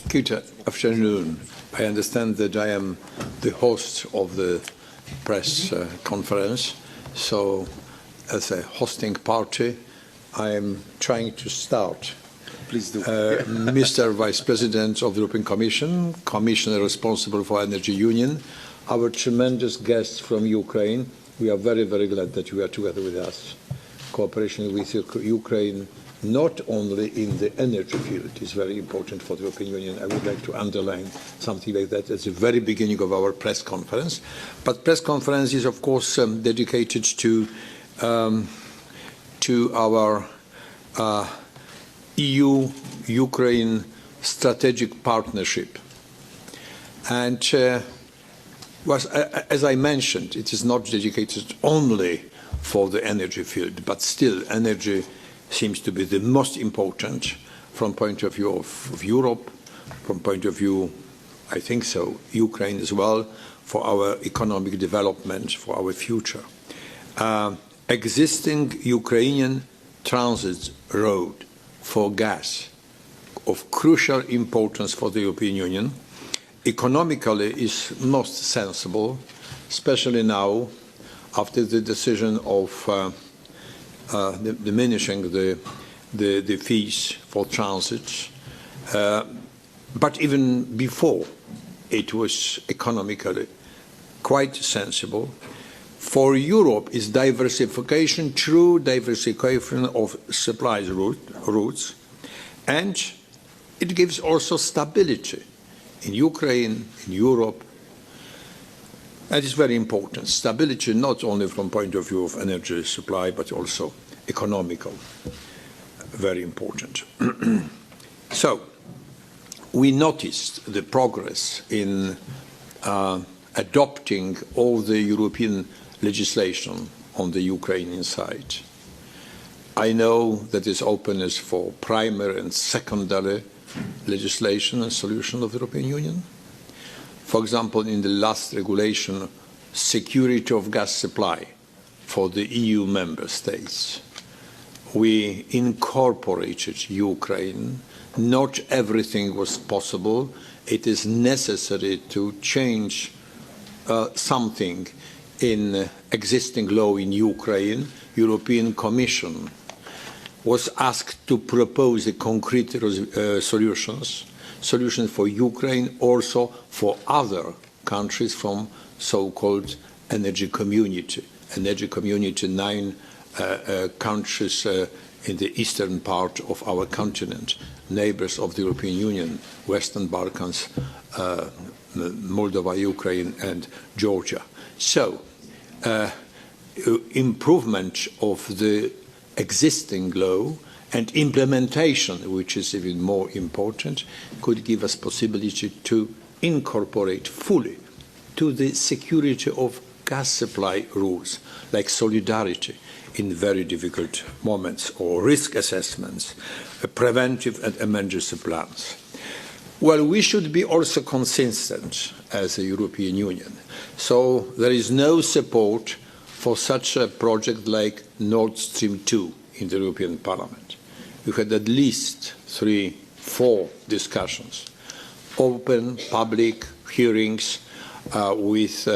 Good afternoon. I understand that I am the host of the press conference, so as a hosting party, I am trying to start. Please do. Mr. Vice President of the European Commission, Commissioner responsible for Energy Union, our tremendous guests from Ukraine. We are very, very glad that you are together with us. Cooperation with Ukraine, not only in the energy field, is very important for the European Union. I would like to underline something like that at the very beginning of our press conference. But press conference is, of course, dedicated to our EU-Ukraine strategic partnership. And as I mentioned, it is not dedicated only for the energy field, but still energy seems to be the most important from point of view of Europe, from point of view, I think so, Ukraine as well, for our economic development, for our future. Existing Ukrainian transit road for gas of crucial importance for the European Union, economically is most sensible, especially now after the decision of diminishing the fees for transit. But even before, it was economically quite sensible. For Europe is diversification, true diversification of supply routes, and it gives also stability in Ukraine, in Europe. That is very important. Stability not only from point of view of energy supply, but also economical. Very important. So, we noticed the progress in adopting all the European legislation on the Ukrainian side. I know that there is openness for primary and secondary legislation and solution of the European Union. For example, in the last regulation, security of gas supply for the EU member states, we incorporated Ukraine. Not everything was possible. It is necessary to change something in existing law in Ukraine. European Commission was asked to propose a concrete solutions for Ukraine, also for other countries from so-called energy community. Energy community, 9 countries in the eastern part of our continent, neighbors of the European Union, Western Balkans, Moldova, Ukraine, and Georgia. So, improvement of the existing law and implementation, which is even more important, could give us possibility to incorporate fully to the security of gas supply rules, like solidarity in very difficult moments, or risk assessments, preventive and emergency plans. Well, we should be also consistent as a European Union. So there is no support for such a project like Nord Stream 2 in the European Parliament. We had at least 3-4 discussions, open public hearings with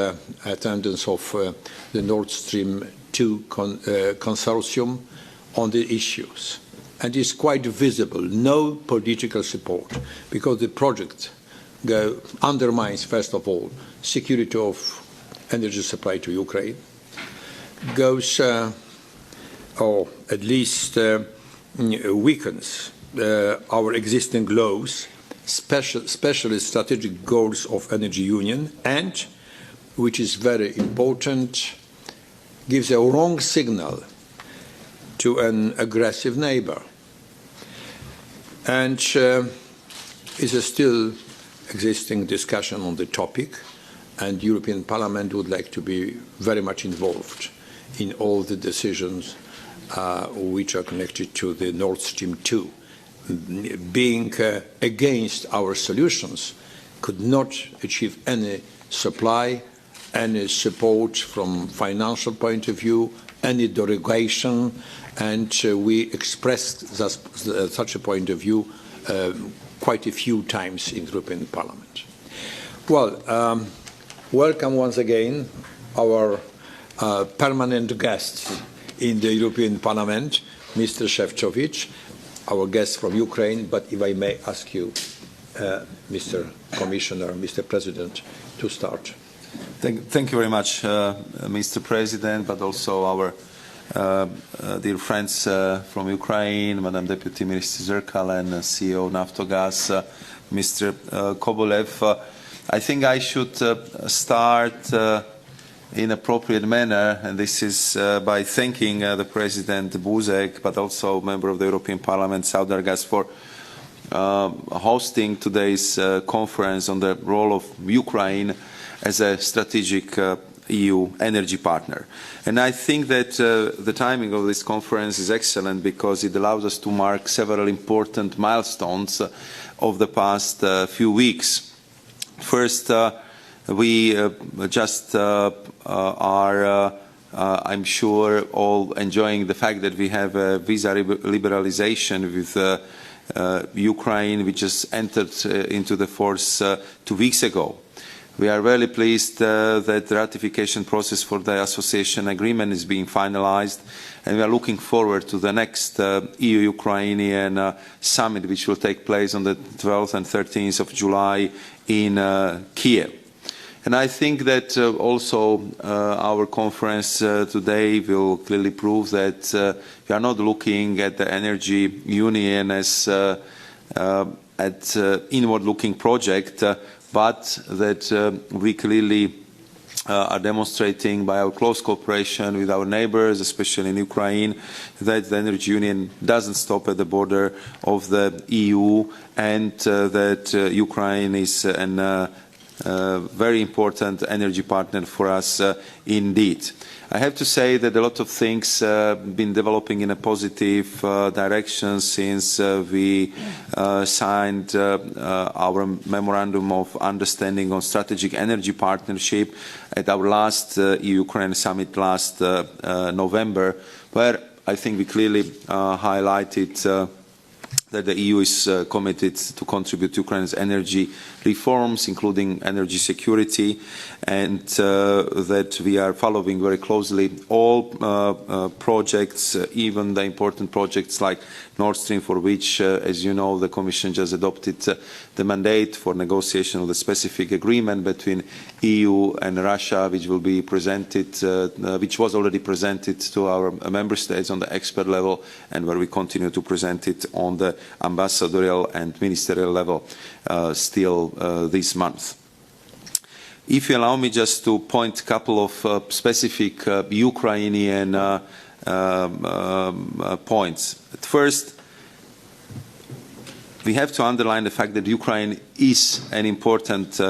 attendance of the Nord Stream 2 consortium on the issues. And it's quite visible, no political support, because the project undermines, first of all, security of energy supply to Ukraine, goes, or at least weakens our existing laws, especially strategic goals of energy union, and, which is very important, gives a wrong signal to an aggressive neighbor. And is a still existing discussion on the topic, and the European Parliament would like to be very much involved in all the decisions which are connected to the Nord Stream 2. Being against our solutions could not achieve any supply, any support from financial point of view, any derogation, and we expressed such a point of view quite a few times in the European Parliament. Well, welcome once again our permanent guest in the European Parliament, Mr. Šefčovič, our guest from Ukraine, but if I may ask you, Mr. Commissioner, Mr. President, to start. Thank you very much, Mr. President, but also our dear friends from Ukraine, Madam Deputy Minister Zerkal and CEO Naftogaz, Mr. Kobolєv. I think I should start in appropriate manner, and this is by thanking the President Buzek, but also member of the European Parliament, Saudargas, for hosting today's conference on the role of Ukraine as a strategic EU energy partner. And I think that the timing of this conference is excellent because it allows us to mark several important milestones of the past few weeks. First, we just are, I'm sure, all enjoying the fact that we have a visa liberalization with Ukraine, which just entered into the force 2 weeks ago. We are very pleased that the ratification process for the association agreement is being finalized, and we are looking forward to the next EU-Ukrainian summit, which will take place on the 12th and 13th of July in Kiev. And I think that also our conference today will clearly prove that we are not looking at the energy union as at inward-looking project, but that we clearly are demonstrating by our close cooperation with our neighbors, especially in Ukraine, that the energy union doesn't stop at the border of the EU, and that Ukraine is a very important energy partner for us indeed. I have to say that a lot of things have been developing in a positive direction since we signed our Memorandum of Understanding on Strategic Energy Partnership at our last EU-Ukraine summit last November, where I think we clearly highlighted that the EU is committed to contribute to Ukraine's energy reforms, including energy security, and that we are following very closely all projects, even the important projects like Nord Stream, for which, as you know, the Commission just adopted the mandate for negotiation of the specific agreement between EU and Russia, which will be presented, which was already presented to our member states on the expert level, and where we continue to present it on the ambassadorial and ministerial level still this month. If you allow me just to point a couple of specific Ukrainian points. At first, we have to underline the fact that Ukraine is an important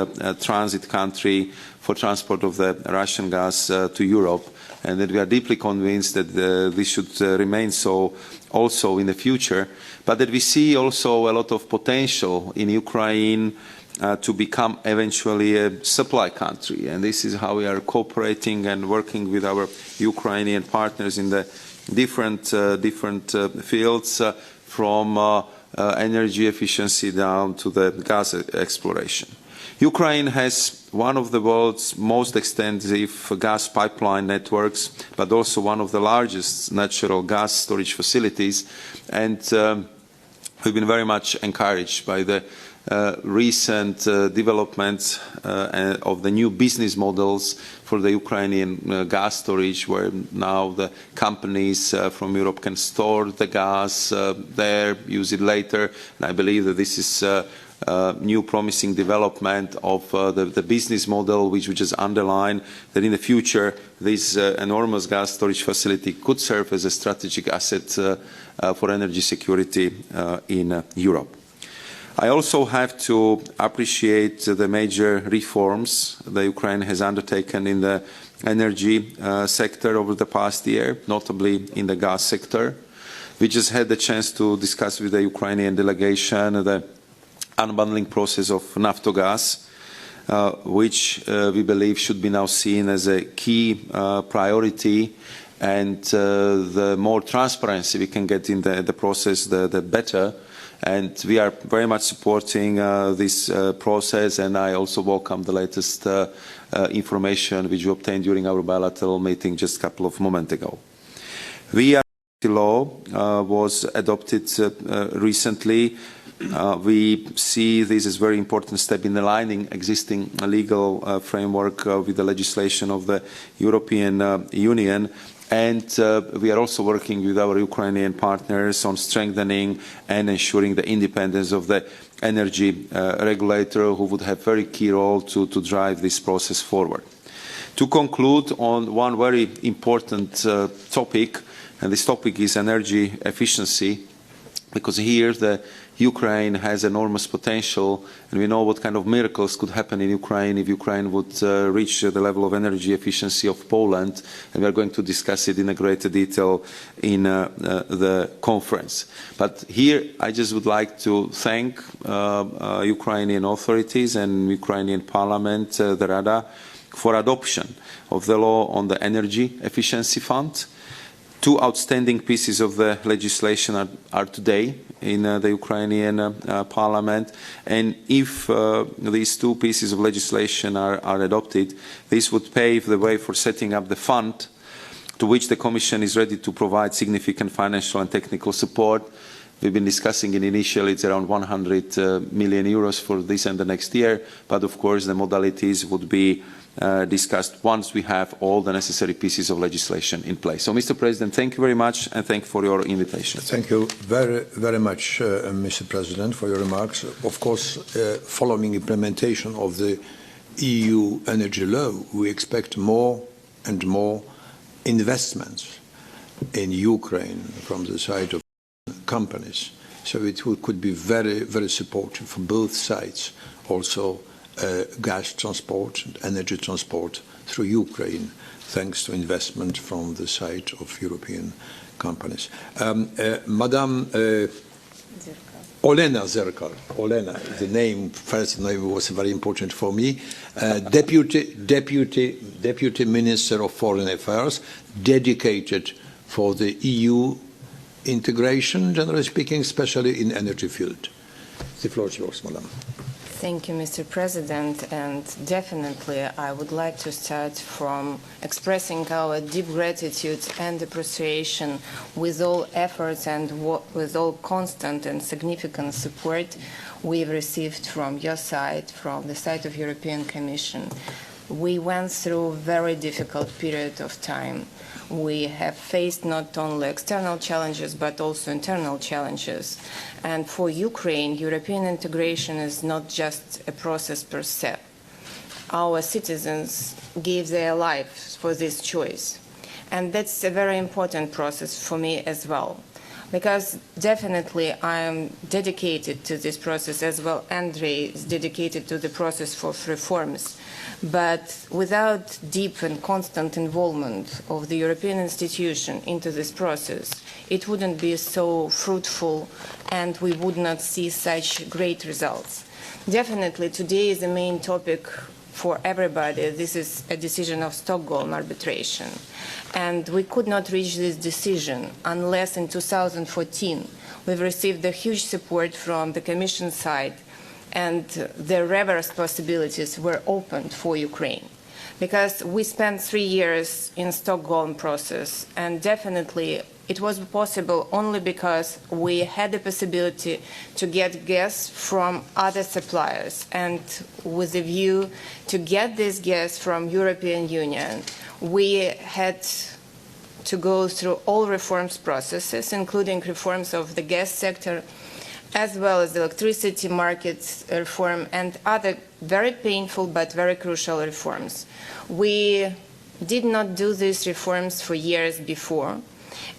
transit country for transport of the Russian gas to Europe, and that we are deeply convinced that this should remain so also in the future, but that we see also a lot of potential in Ukraine to become eventually a supply country. And this is how we are cooperating and working with our Ukrainian partners in the different fields, from energy efficiency down to the gas exploration. Ukraine has one of the world's most extensive gas pipeline networks, but also one of the largest natural gas storage facilities, and we've been very much encouraged by the recent developments of the new business models for the Ukrainian gas storage, where now the companies from Europe can store the gas there, use it later. And I believe that this is new promising development of the business model, which would just underline that in the future this enormous gas storage facility could serve as a strategic asset for energy security in Europe. I also have to appreciate the major reforms that Ukraine has undertaken in the energy sector over the past year, notably in the gas sector. We just had the chance to discuss with the Ukrainian delegation the unbundling process of Naftogaz, which we believe should be now seen as a key priority, and the more transparency we can get in the process, the better. And we are very much supporting this process, and I also welcome the latest information which we obtained during our bilateral meeting just a couple of moments ago. Law was adopted recently. We see this as a very important step in aligning existing legal framework with the legislation of the European Union. And we are also working with our Ukrainian partners on strengthening and ensuring the independence of the energy regulator, who would have a very key role to drive this process forward. To conclude on one very important topic, and this topic is energy efficiency, because here the Ukraine has enormous potential, and we know what kind of miracles could happen in Ukraine if Ukraine would reach the level of energy efficiency of Poland, and we are going to discuss it in a greater detail in the conference. But here I just would like to thank Ukrainian authorities and Ukrainian Parliament, the Rada, for adoption of the law on the Energy Efficiency Fund. Two outstanding pieces of the legislation are today in the Ukrainian Parliament, and if these two pieces of legislation are adopted, this would pave the way for setting up the fund to which the Commission is ready to provide significant financial and technical support. We've been discussing it initially, it's around 100 million euros for this and the next year, but of course the modalities would be discussed once we have all the necessary pieces of legislation in place. So, Mr. President, thank you very much, and thank you for your invitation. Thank you very, very much, Mr. President, for your remarks. Of course, following implementation of the EU energy law, we expect more and more investments in Ukraine from the side of companies. So it could be very, very supportive for both sides. Also, gas transport and energy transport through Ukraine, thanks to investment from the side of European companies. Madam Olena Zerkal, Olena, the name, first name was very important for me, Deputy Minister of Foreign Affairs, dedicated for the EU integration, generally speaking, especially in energy field. The floor is yours, Madam. Thank you, Mr. President, and definitely I would like to start from expressing our deep gratitude and appreciation with all efforts and with all constant and significant support we've received from your side, from the side of European Commission. We went through a very difficult period of time. We have faced not only external challenges but also internal challenges. And for Ukraine, European integration is not just a process per se. Our citizens gave their lives for this choice. And that's a very important process for me as well. Because definitely I am dedicated to this process as well. Andrei is dedicated to the process for reforms. But without deep and constant involvement of the European institution into this process, it wouldn't be so fruitful and we would not see such great results. Definitely today is the main topic for everybody. This is a decision of Stockholm arbitration. And we could not reach this decision unless in 2014 we've received a huge support from the Commission side, and the reverse possibilities were opened for Ukraine. Because we spent 3 years in Stockholm process, and definitely it was possible only because we had the possibility to get gas from other suppliers, and with a view to get this gas from European Union, we had to go through all reforms processes, including reforms of the gas sector, as well as the electricity market reform and other very painful but very crucial reforms. We did not do these reforms for years before,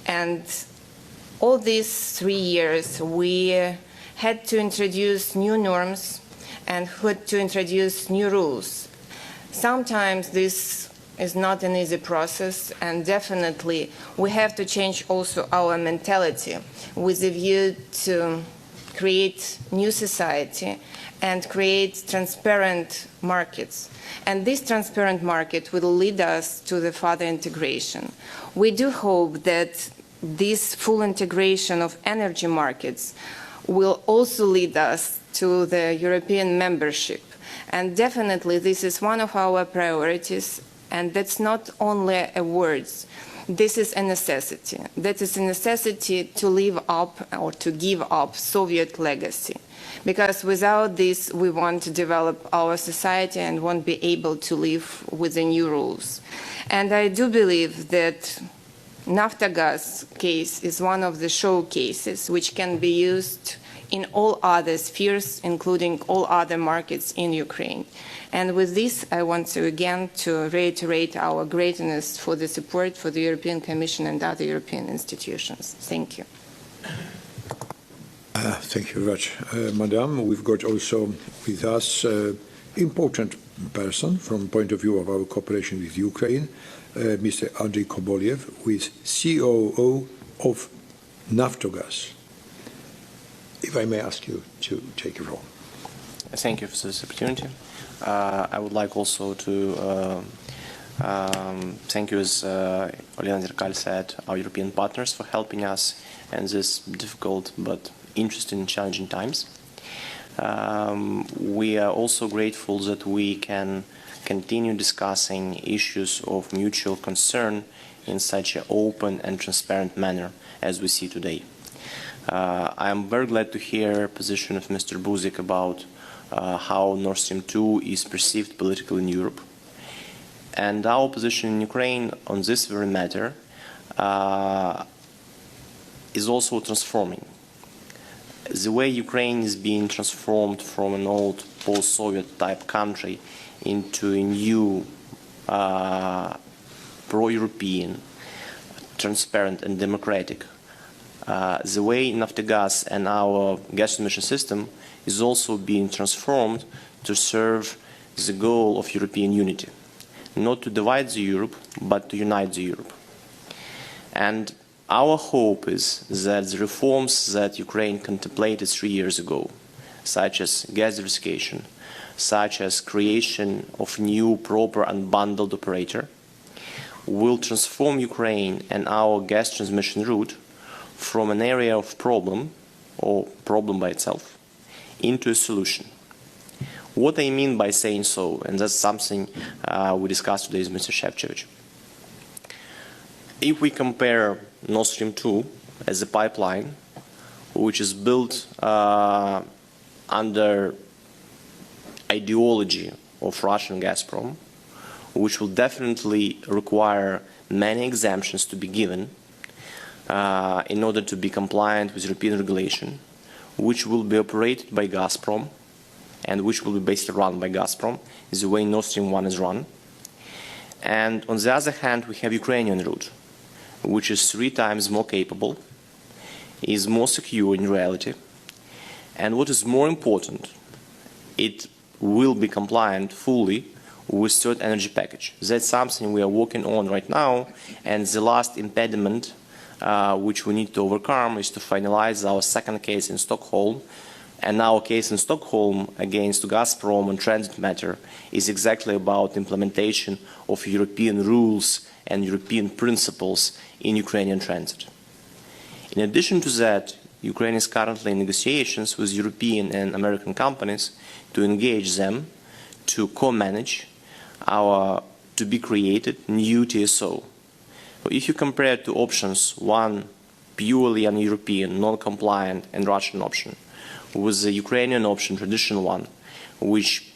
and all these 3 years we had to introduce new norms and had to introduce new rules. Sometimes this is not an easy process, and definitely we have to change also our mentality with a view to create new society and create transparent markets. And this transparent market will lead us to the further integration. We do hope that this full integration of energy markets will also lead us to the European membership. And definitely this is one of our priorities, and that's not only a words. This is a necessity. That is a necessity to live up or to give up Soviet legacy. Because without this, we want to develop our society and won't be able to live with the new rules. And I do believe that Naftogaz case is one of the showcases which can be used in all other spheres, including all other markets in Ukraine. And with this, I want to again to reiterate our gratefulness for the support for the European Commission and other European institutions. Thank you. Thank you very much, Madam. We've got also with us important person from point of view of our cooperation with Ukraine, Mr. Andrій Kobolєv, who is COO of Naftogaz. If I may ask you to take a role. Thank you for this opportunity. I would like also to thank you, as Olena Zerkal said, our European partners for helping us in this difficult but interesting and challenging times. We are also grateful that we can continue discussing issues of mutual concern in such an open and transparent manner as we see today. I am very glad to hear the position of Mr. Buzek about how Nord Stream 2 is perceived politically in Europe. And our position in Ukraine on this very matter is also transforming. The way Ukraine is being transformed from an old post-Soviet type country into a new pro-European, transparent and democratic. The way Naftogaz and our gas transmission system is also being transformed to serve the goal of European unity. Not to divide the Europe, but to unite the Europe. And our hope is that the reforms that Ukraine contemplated 3 years ago, such as gas diversification, such as creation of new proper unbundled operator, will transform Ukraine and our gas transmission route from an area of problem, or problem by itself, into a solution. What I mean by saying so, and that's something we discussed today with Mr. Šefčovič. If we compare Nord Stream 2 as a pipeline, which is built under ideology of Russian Gazprom, which will definitely require many exemptions to be given in order to be compliant with European regulation, which will be operated by Gazprom and which will be basically run by Gazprom, is the way Nord Stream 1 is run. And on the other hand, we have Ukrainian route, which is 3 times more capable, is more secure in reality, and what is more important, it will be compliant fully with third energy package. That's something we are working on right now, and the last impediment which we need to overcome is to finalize our second case in Stockholm. And our case in Stockholm against Gazprom on transit matter is exactly about implementation of European rules and European principles in Ukrainian transit. In addition to that, Ukraine is currently in negotiations with European and American companies to engage them to co-manage our to be created new TSO. So if you compare two options, one purely un-European, non-compliant and Russian option, with the Ukrainian option, traditional one, which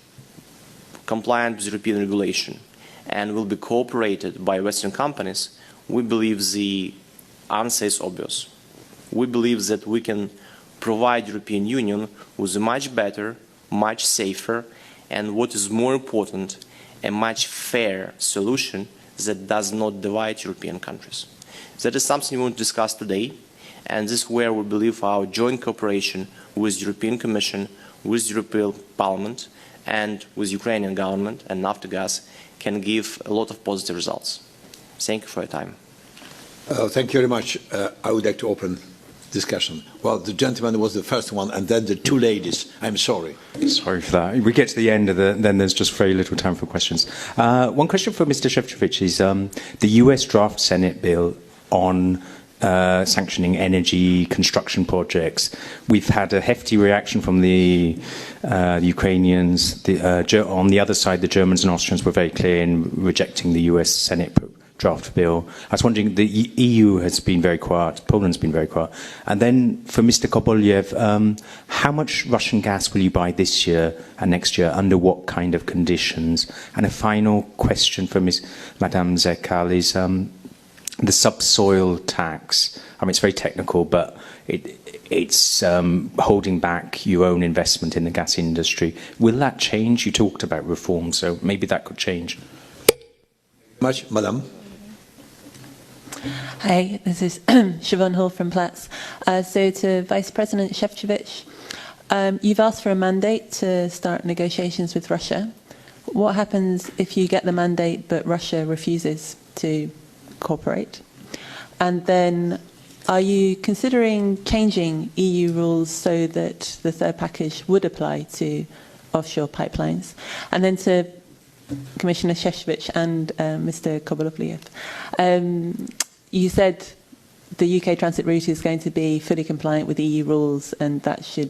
compliant with European regulation and will be cooperated by Western companies, we believe the answer is obvious. We believe that we can provide European Union with a much better, much safer, and what is more important, a much fairer solution that does not divide European countries. That is something we want to discuss today, and this is where we believe our joint cooperation with the European Commission, with the European Parliament, and with Ukrainian government and Naftogaz can give a lot of positive results. Thank you for your time. Thank you very much. I would like to open discussion. Well, the gentleman was the first one, and then the two ladies. I'm sorry. Sorry for that. We get to the end of then there's just very little time for questions. One question for Mr. Šefčovič is the US draft Senate bill on sanctioning energy construction projects. We've had a hefty reaction from the Ukrainians. On the other side, the Germans and Austrians were very clear in rejecting the US Senate draft bill. I was wondering, the EU has been very quiet, Poland's been very quiet. And then for Mr. Kobolyev, how much Russian gas will you buy this year and next year, under what kind of conditions? And a final question for Madame Zerkal is, the subsoil tax, I mean, it's very technical, but it's holding back your own investment in the gas industry. Will that change? You talked about reform, so maybe that could change. Much, Madam. Hi, this is Siobhan Hall from Platts. So to Vice President Šefčovič, you've asked for a mandate to start negotiations with Russia. What happens if you get the mandate but Russia refuses to cooperate? And then are you considering changing EU rules so that the third package would apply to offshore pipelines? And then to Commissioner Šefčovič and Mr. Kobolyev, you said the UK transit route is going to be fully compliant with EU rules and that should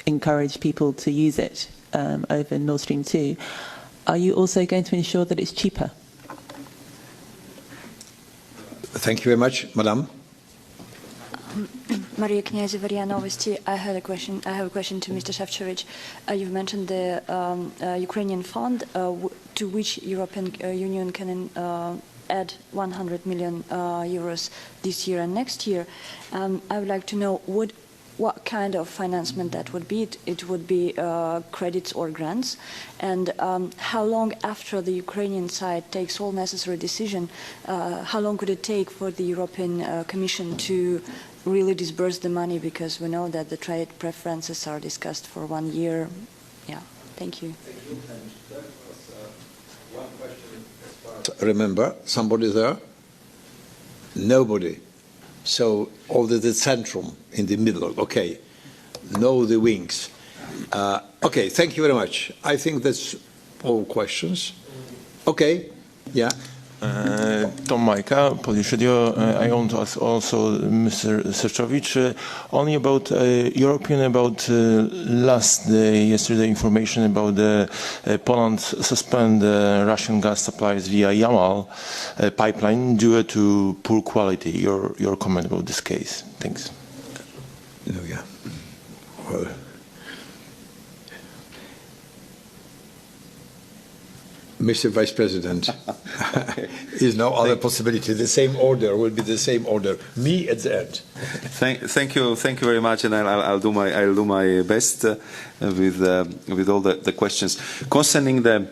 encourage people to use it over Nord Stream 2. Are you also going to ensure that it's cheaper? Thank you very much, Madam. Maria Kniazeva, RIA Novosti. I have a question to Mr. Šefčovič. You've mentioned the Ukrainian fund to which European Union can add 100 million euros this year and next year. I would like to know what kind of financement that would be. It would be credits or grants, and how long after the Ukrainian side takes all necessary decision, how long could it take for the European Commission to really disburse the money, because we know that the trade preferences are discussed for 1 year. Yeah, thank you. Remember, somebody there? Nobody. So, all the centrum in the middle, okay. No, the wings. Okay, thank you very much. I think that's all questions. Okay, yeah. Tom Majka, Polish Radio. I want to ask also Mr. Šefčovič only about European, about yesterday information about Poland suspend Russian gas supplies via Yamal pipeline due to poor quality. Your comment about this case? Thanks. No, yeah. Well, Mr. Vice President, is no other possibility. The same order will be the same order. Me at the end. Thank you very much, and I'll do my best with all the questions concerning the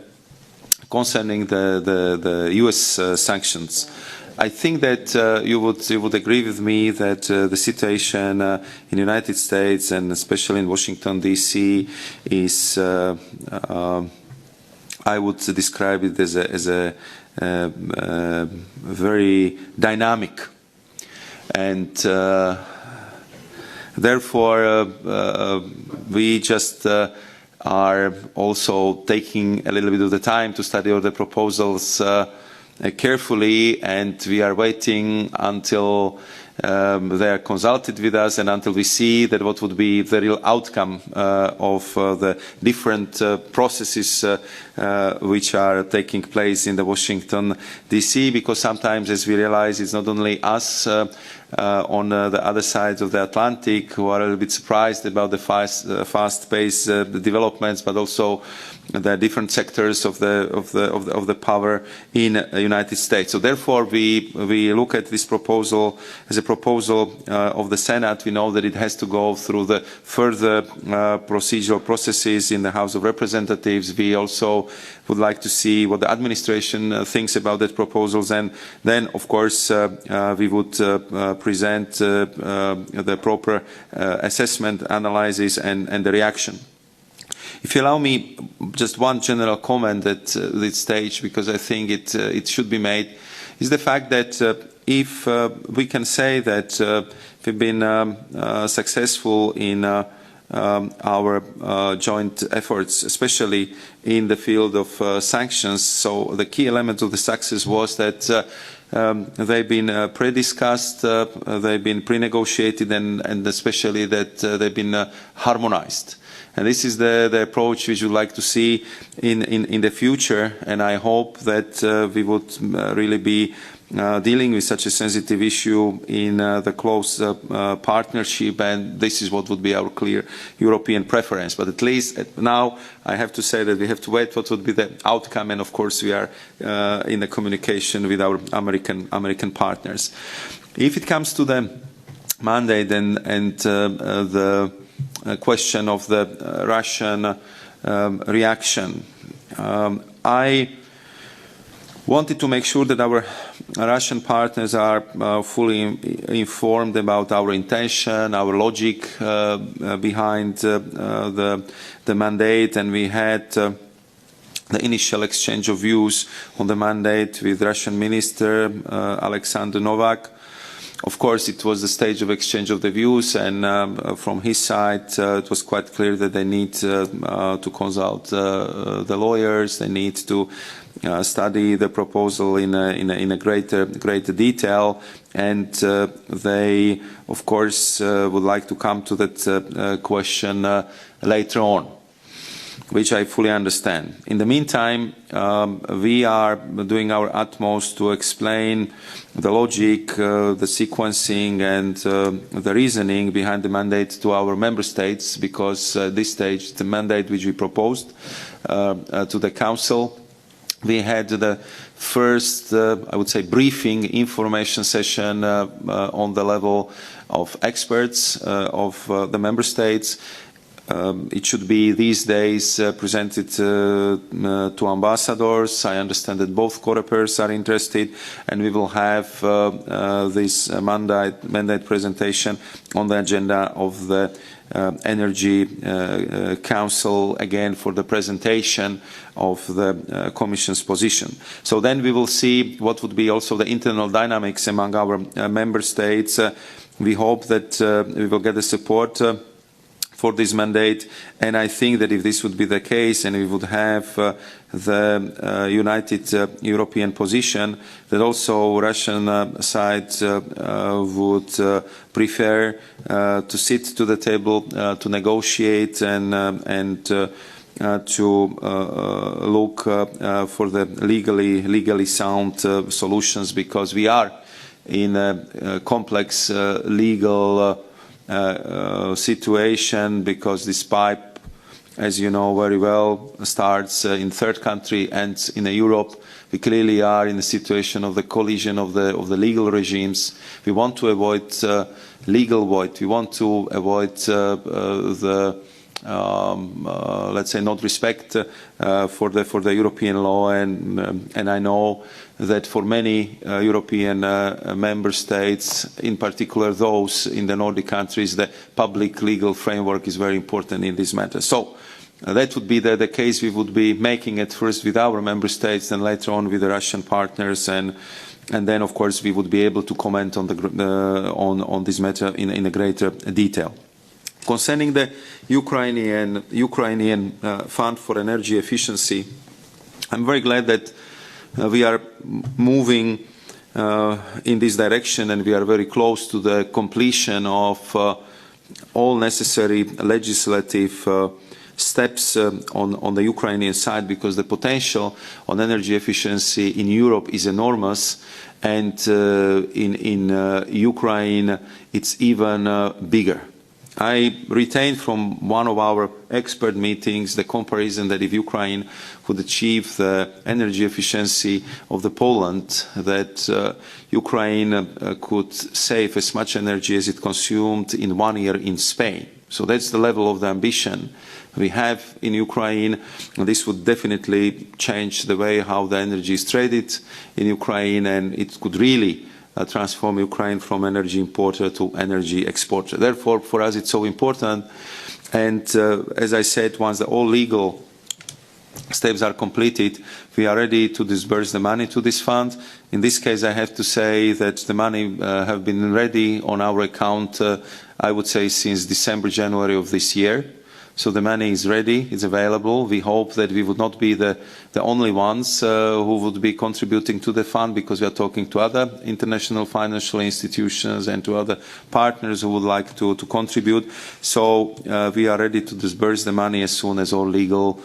U.S. sanctions. I think that you would agree with me that the situation in the United States and especially in Washington D.C. is. I would describe it as a very dynamic, and therefore we just are also taking a little bit of the time to study all the proposals carefully, and we are waiting until they are consulted with us and until we see that what would be the real outcome of the different processes which are taking place in the Washington D.C. because sometimes, as we realize, it's not only us on the other side of the Atlantic who are a little bit surprised about the fast-paced developments, but also the different sectors of the power in the United States. So therefore, we look at this proposal as a proposal of the Senate. We know that it has to go through the further procedural processes in the House of Representatives. We also would like to see what the administration thinks about that proposals, and then, of course, we would present the proper assessment, analysis, and the reaction. If you allow me just one general comment at this stage, because I think it should be made, is the fact that if we can say that we've been successful in our joint efforts, especially in the field of sanctions, so the key element of the success was that they've been pre-discussed, they've been pre-negotiated, and especially that they've been harmonized. And this is the approach which we would like to see in the future, and I hope that we would really be dealing with such a sensitive issue in the close partnership, and this is what would be our clear European preference. But at least now I have to say that we have to wait what would be the outcome, and of course we are in the communication with our American partners. If it comes to the mandate and the question of the Russian reaction, I wanted to make sure that our Russian partners are fully informed about our intention, our logic behind the mandate, and we had the initial exchange of views on the mandate with Russian Minister Alexander Novak. Of course, it was the stage of exchange of the views, and from his side, it was quite clear that they need to consult the lawyers, they need to study the proposal in a greater detail, and they, of course, would like to come to that question later on, which I fully understand. In the meantime, we are doing our utmost to explain the logic, the sequencing, and the reasoning behind the mandate to our member states, because at this stage, the mandate which we proposed to the Council, we had the first, I would say, briefing information session on the level of experts of the member states. It should be these days presented to ambassadors. I understand that both corepers are interested, and we will have this mandate presentation on the agenda of the Energy Council, again for the presentation of the Commission's position. So then we will see what would be also the internal dynamics among our member states. We hope that we will get the support for this mandate, and I think that if this would be the case and we would have the united European position, that also Russian side would prefer to sit to the table to negotiate and to look for the legally sound solutions, because we are in a complex legal situation, because this pipe, as you know very well, starts in third country, ends in Europe. We clearly are in a situation of the collision of the legal regimes. We want to avoid legal void. We want to avoid the let's say not respect for the European law, and I know that for many European member states, in particular those in the Nordic countries, the public legal framework is very important in this matter. So that would be the case. We would be making it first with our member states, and later on with the Russian partners, and then of course we would be able to comment on on this matter in a greater detail. Concerning the Ukrainian Fund for Energy Efficiency, I'm very glad that we are moving in this direction, and we are very close to the completion of all necessary legislative steps on the Ukrainian side, because the potential on energy efficiency in Europe is enormous, and in Ukraine it's even bigger. I retained from one of our expert meetings the comparison that if Ukraine would achieve the energy efficiency of the Poland, that Ukraine could save as much energy as it consumed in 1 year in Spain. So that's the level of the ambition we have in Ukraine. And this would definitely change the way how the energy is traded in Ukraine, and it could really transform Ukraine from energy importer to energy exporter. Therefore, for us it's so important, and as I said, once all legal steps are completed, we are ready to disburse the money to this fund. In this case, I have to say that the money have been ready on our account, I would say, since December, January of this year. So the money is ready, it's available. We hope that we would not be the only ones who would be contributing to the fund, because we are talking to other international financial institutions and to other partners who would like to contribute. So we are ready to disburse the money as soon as all legal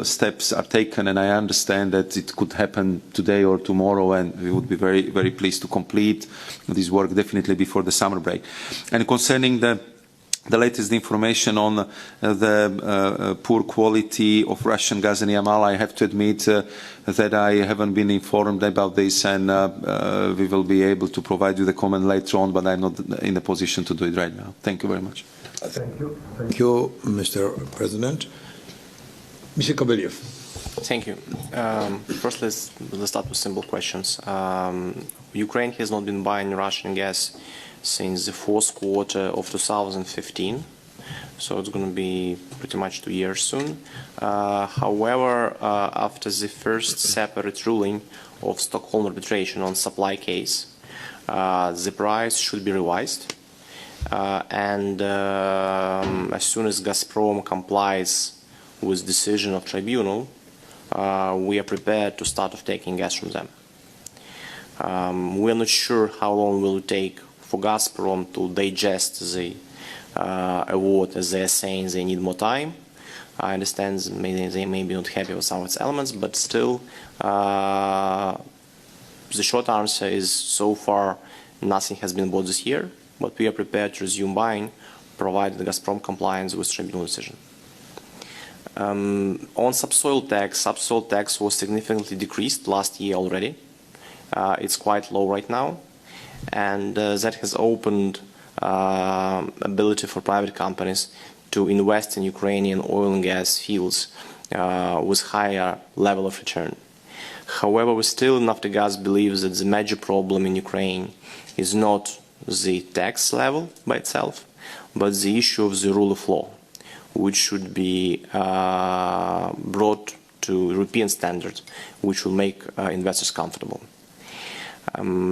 steps are taken, and I understand that it could happen today or tomorrow, and we would be very, very pleased to complete this work definitely before the summer break. And concerning the latest information on the poor quality of Russian gas in Yamal, I have to admit that I haven't been informed about this, and we will be able to provide you the comment later on, but I'm not in a position to do it right now. Thank you very much. Thank you. Thank you, Mr. President. Mr. Kobeliev. Thank you. First, let's start with simple questions. Ukraine has not been buying Russian gas since the fourth quarter of 2015, so it's going to be pretty much 2 years soon. However, after the first separate ruling of Stockholm arbitration on supply case, the price should be revised, and as soon as Gazprom complies with decision of tribunal, we are prepared to start off taking gas from them. We are not sure how long will it take for Gazprom to digest the award, as they are saying they need more time. I understand they may be not happy with some of its elements, but still the short answer is so far nothing has been bought this year, but we are prepared to resume buying provided Gazprom compliance with tribunal decision. On subsoil tax was significantly decreased last year already. It's quite low right now, and that has opened ability for private companies to invest in Ukrainian oil and gas fields with higher level of return. However, still Naftogaz believes that the major problem in Ukraine is not the tax level by itself, but the issue of the rule of law, which should be brought to European standards, which will make investors comfortable.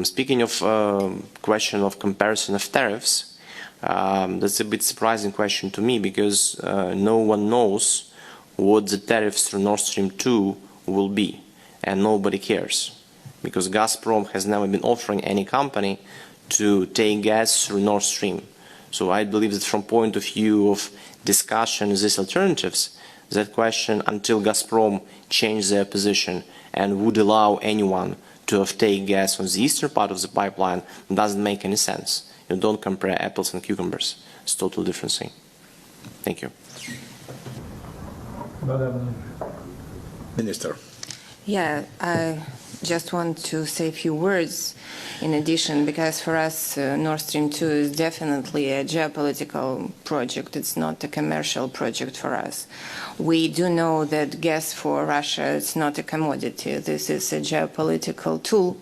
Speaking of question of comparison of tariffs, that's a bit surprising question to me, because no one knows what the tariffs through Nord Stream 2 will be, and nobody cares, because Gazprom has never been offering any company to take gas through Nord Stream. So I believe that from point of view of discussion of these alternatives, that question, until Gazprom changed their position and would allow anyone to take gas from the eastern part of the pipeline, doesn't make any sense. You don't compare apples and cucumbers. It's a totally different thing. Thank you. Madam Minister. Yeah, I just want to say a few words in addition, because for us Nord Stream 2 is definitely a geopolitical project. It's not a commercial project for us. We do know that gas for Russia is not a commodity. This is a geopolitical tool,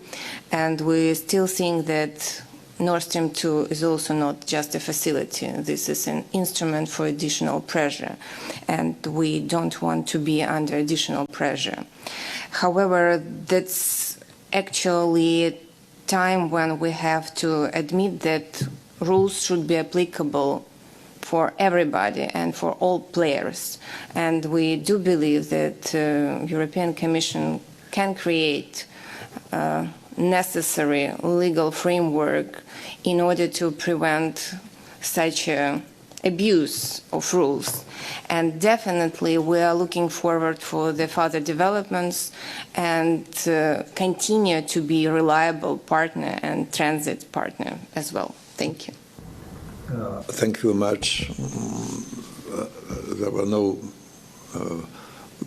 and we still think that Nord Stream 2 is also not just a facility. This is an instrument for additional pressure, and we don't want to be under additional pressure. However, that's actually a time when we have to admit that rules should be applicable for everybody and for all players. And we do believe that European Commission can create necessary legal framework in order to prevent such abuse of rules. And definitely we are looking forward for the further developments and continue to be a reliable partner and transit partner as well. Thank you. Thank you very much. There were no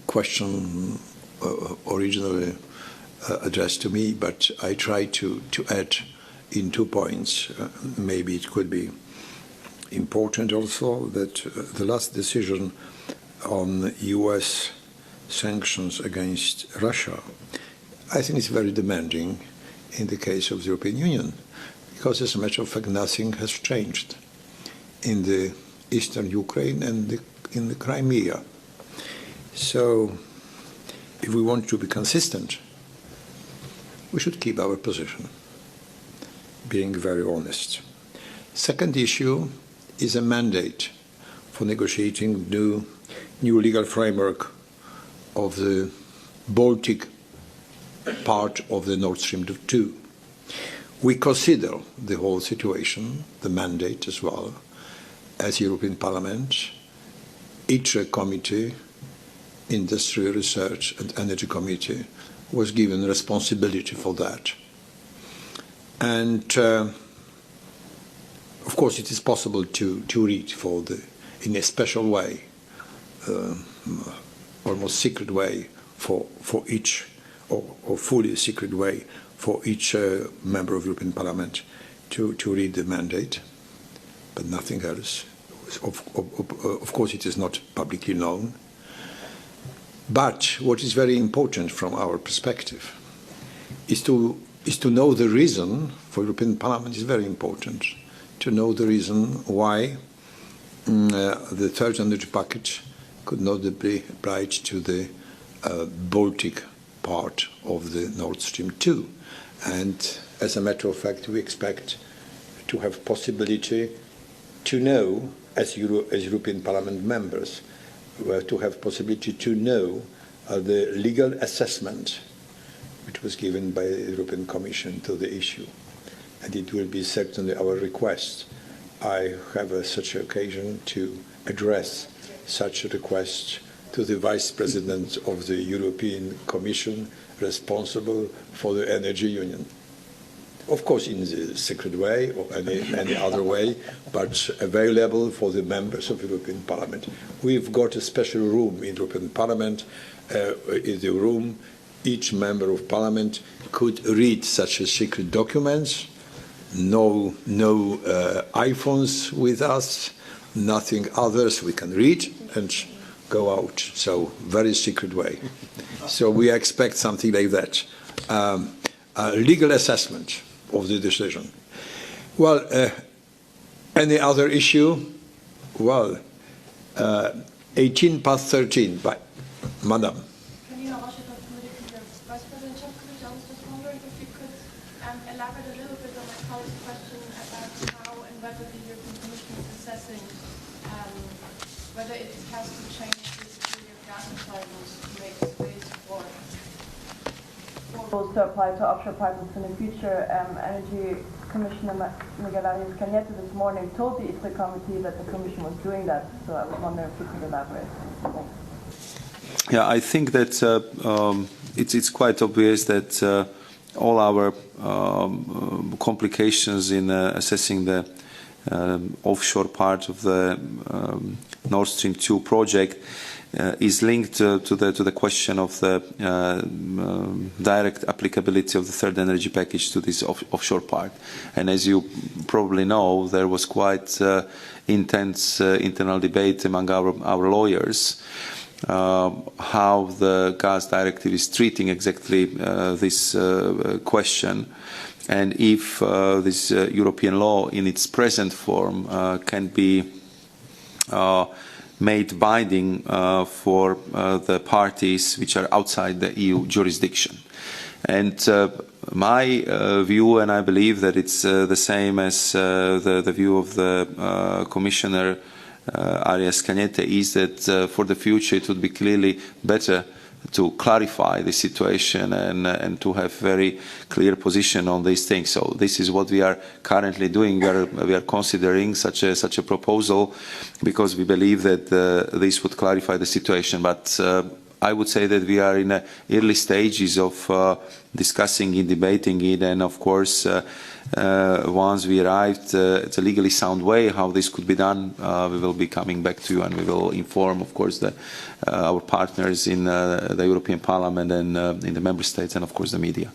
question originally addressed to me, but I tried to add in 2 points. Maybe it could be important also that the last decision on US sanctions against Russia, I think it's very demanding in the case of the European Union, because as a matter of fact nothing has changed in the eastern Ukraine and in the Crimea. So if we want to be consistent, we should keep our position, being very honest. Second issue is a mandate for negotiating new legal framework of the Baltic part of the Nord Stream 2. We consider the whole situation, the mandate as well, as European Parliament, each committee, Industry, Research and Energy Committee, was given responsibility for that. And of course it is possible to read in a special way, almost secret way for each, or fully secret way for each member of European Parliament to read the mandate, but nothing else. Of course it is not publicly known. But what is very important from our perspective is to know the reason for European Parliament. Is very important to know the reason why the third energy package could not be applied to the Baltic part of the Nord Stream 2. And as a matter of fact, we expect to have possibility to know, as European Parliament members, to have possibility to know the legal assessment which was given by the European Commission to the issue. And it will be certainly our request. I have such an occasion to address such a request to the Vice President of the European Commission responsible for the Energy Union. Of course in the secret way or any other way, but available for the members of the European Parliament. We've got a special room in the European Parliament. In the room, each member of Parliament could read such a secret documents. No iPhones with us, nothing others. We can read and go out. So very secret way. So we expect something like that. A legal assessment of the decision. Well, any other issue? Well, 18 past 13, by Madam. Can you also talk to the Vice President Šefčovič? I was just wondering if you could elaborate a little bit on my colleague's question about how and whether the European Commission is assessing whether it has to change the security of gas supply rules to make space for to apply to offshore pipelines in the future. Energy Commissioner Miguel Arias-Cañete this morning told the ITRE committee that the Commission was doing that, so I was wondering if you could elaborate. Thanks. Yeah, I think that it's quite obvious that all our complications in assessing the offshore part of the Nord Stream 2 project is linked to the question of the direct applicability of the third energy package to this offshore part. And as you probably know, there was quite intense internal debate among our lawyers how the gas directive is treating exactly this question, and if this European law in its present form can be made binding for the parties which are outside the EU jurisdiction. And my view, and I believe that it's the same as the view of the Commissioner Arias-Cañete, is that for the future it would be clearly better to clarify the situation and to have very clear position on these things. So this is what we are currently doing. We are considering such a proposal because we believe that this would clarify the situation. But I would say that we are in the early stages of discussing it, debating it, and of course once we arrived at a legally sound way how this could be done, we will be coming back to you and we will inform, of course, our partners in the European Parliament and in the Member States and, of course, the media.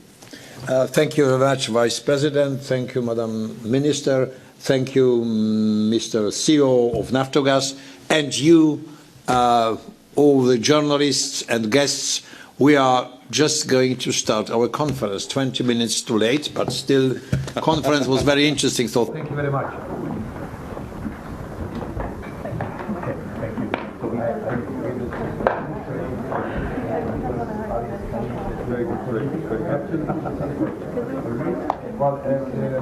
Thank you very much, Vice President. Thank you, Madam Minister. Thank you, Mr. CEO of Naftogaz. And you, all the journalists and guests. We are just going to start our conference 20 minutes too late, but still the conference was very interesting, so thank you very much. Thank you. Well,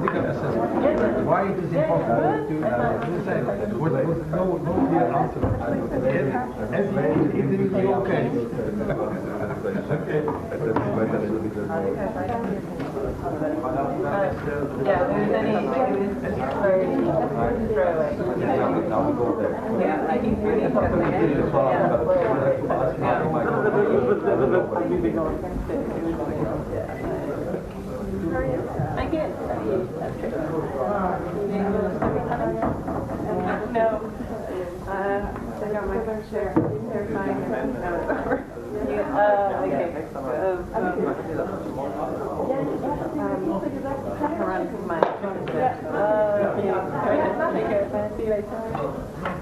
legal assessment. Why it is impossible to with no clear answer. Everything will be okay. Yeah, there's any yeah, I think really I get no. I got my fair share. They're fine. Okay. Run my. See you later.